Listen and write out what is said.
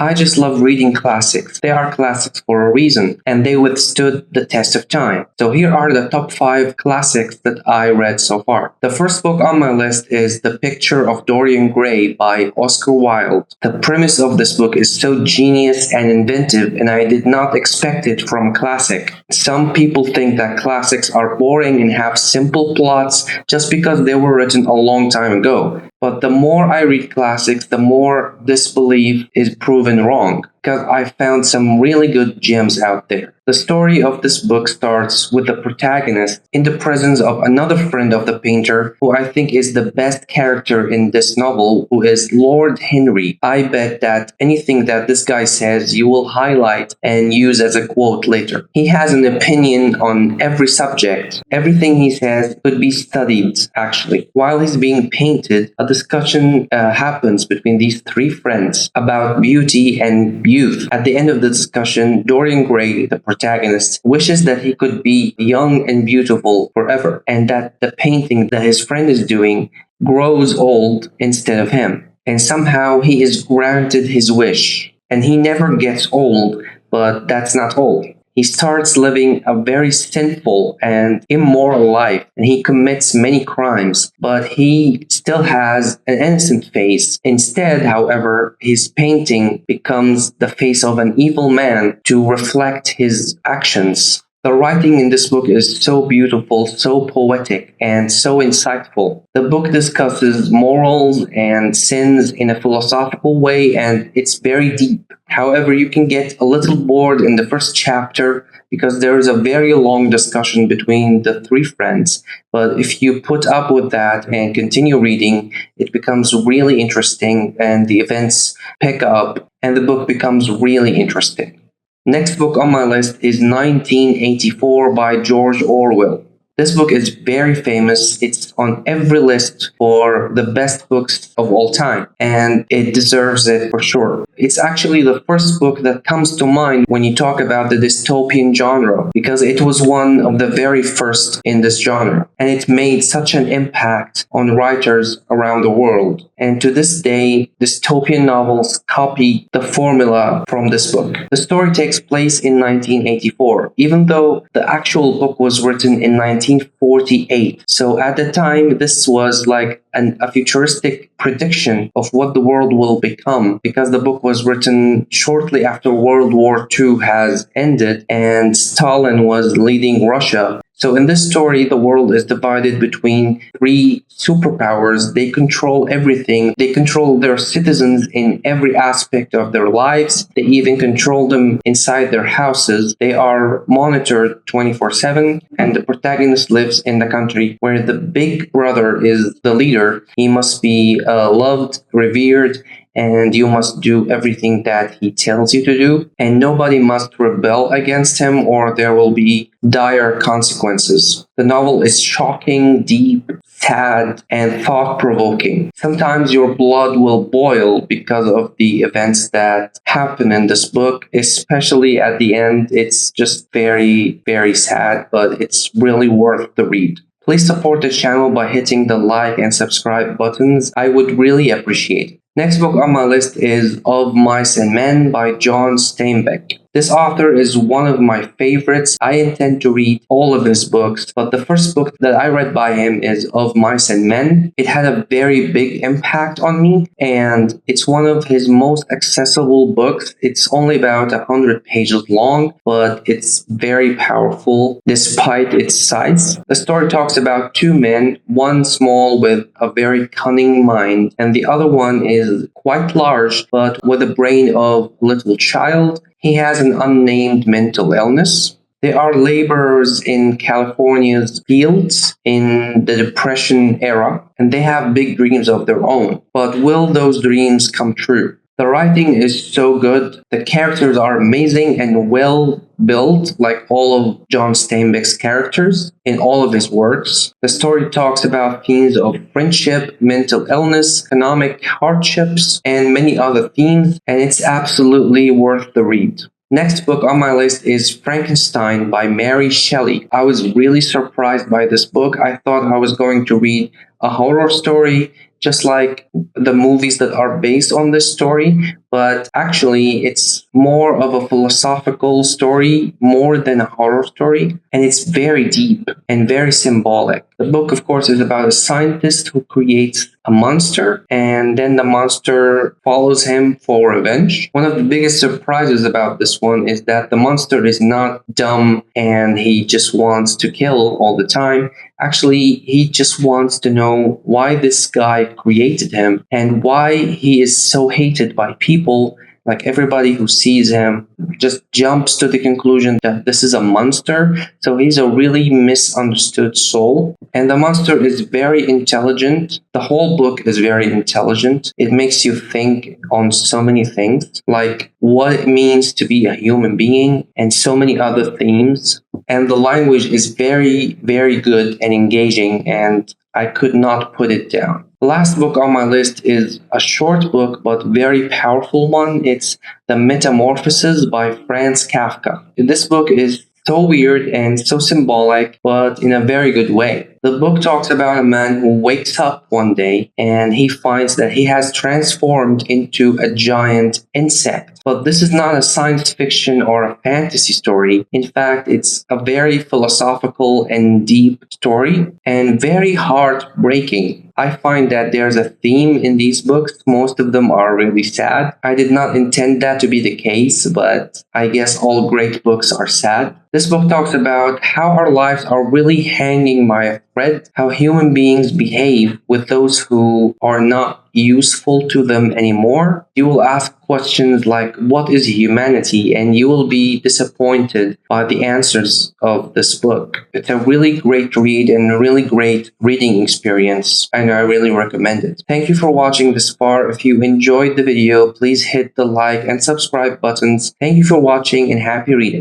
I just love reading classics. They are classics for a reason, and they withstood the test of time. So here are the top 5 classics that I read so far. The first book on my list is The Picture of Dorian Gray by Oscar Wilde. The premise of this book is so genius and inventive, and I did not expect it from a classic. Some people think that classics are boring and have simple plots just because they were written a long time ago. But the more I read classics, the more this belief is proven wrong, because I found some really good gems out there. The story of this book starts with the protagonist in the presence of another friend of the painter, who I think is the best character in this novel, who is Lord Henry. I bet that anything that this guy says you will highlight and use as a quote later. He has an opinion on every subject. Everything he says could be studied, actually. While he's being painted, a discussion happens between these 3 friends about beauty and youth. At the end of the discussion, Dorian Gray, the protagonist, wishes that he could be young and beautiful forever, and that the painting that his friend is doing grows old instead of him. And somehow he is granted his wish, and he never gets old, but that's not all. He starts living a very sinful and immoral life, and he commits many crimes, but he still has an innocent face. Instead, however, his painting becomes the face of an evil man to reflect his actions. The writing in this book is so beautiful, so poetic, and so insightful. The book discusses morals and sins in a philosophical way, and it's very deep. However, you can get a little bored in the first chapter because there is a very long discussion between the 3 friends. But if you put up with that and continue reading, it becomes really interesting, and the events pick up, and the book becomes really interesting. Next book on my list is 1984 by George Orwell. This book is very famous. It's on every list for the best books of all time, and it deserves it for sure. It's actually the first book that comes to mind when you talk about the dystopian genre, because it was one of the very first in this genre, and it made such an impact on writers around the world. And to this day, dystopian novels copy the formula from this book. The story takes place in 1984, even though the actual book was written in 1948. So at the time, this was like a futuristic prediction of what the world will become, because the book was written shortly after World War II has ended and Stalin was leading Russia. So in this story, the world is divided between 3 superpowers. They control everything. They control their citizens in every aspect of their lives. They even control them inside their houses. They are monitored 24/7, and the protagonist lives in the country where the big brother is the leader. He must be loved, revered, and you must do everything that he tells you to do, and nobody must rebel against him or there will be dire consequences. The novel is shocking, deep, sad, and thought-provoking. Sometimes your blood will boil because of the events that happen in this book, especially at the end. It's just very, very sad, but it's really worth the read. Please support the channel by hitting the like and subscribe buttons. I would really appreciate it. Next book on my list is Of Mice and Men by John Steinbeck. This author is one of my favorites. I intend to read all of his books, but the first book that I read by him is Of Mice and Men. It had a very big impact on me, and it's one of his most accessible books. It's only about 100 pages long, but it's very powerful despite its size. The story talks about 2 men, one small with a very cunning mind, and the other one is quite large, but with a brain of a little child. He has an unnamed mental illness. They are laborers in California's fields in the Depression era, and they have big dreams of their own. But will those dreams come true? The writing is so good. The characters are amazing and well built, like all of John Steinbeck's characters in all of his works. The story talks about themes of friendship, mental illness, economic hardships, and many other themes, and it's absolutely worth the read. Next book on my list is Frankenstein by Mary Shelley. I was really surprised by this book. I thought I was going to read a horror story, just like the movies that are based on this story, but actually it's more of a philosophical story more than a horror story, and it's very deep and very symbolic. The book, of course, is about a scientist who creates a monster, and then the monster follows him for revenge. One of the biggest surprises about this one is that the monster is not dumb and he just wants to kill all the time. Actually, he just wants to know why this guy created him and why he is so hated by people. Like everybody who sees him just jumps to the conclusion that this is a monster. So he's a really misunderstood soul. And the monster is very intelligent. The whole book is very intelligent. It makes you think on so many things, like what it means to be a human being and so many other themes. And the language is very, very good and engaging, and I could not put it down. The last book on my list is a short book but very powerful one. It's The Metamorphosis by Franz Kafka. This book is so weird and so symbolic, but in a very good way. The book talks about a man who wakes up one day and he finds that he has transformed into a giant insect. But this is not a science fiction or a fantasy story. In fact, it's a very philosophical and deep story and very heartbreaking. I find that there's a theme in these books. Most of them are really sad. I did not intend that to be the case, but I guess all great books are sad. This book talks about how our lives are really hanging by a thread, how human beings behave with those who are not useful to them anymore. You will ask questions like, what is humanity? And you will be disappointed by the answers of this book. It's a really great read and a really great reading experience, and I really recommend it. Thank you for watching this far. If you enjoyed the video, please hit the like and subscribe buttons. Thank you for watching and happy reading.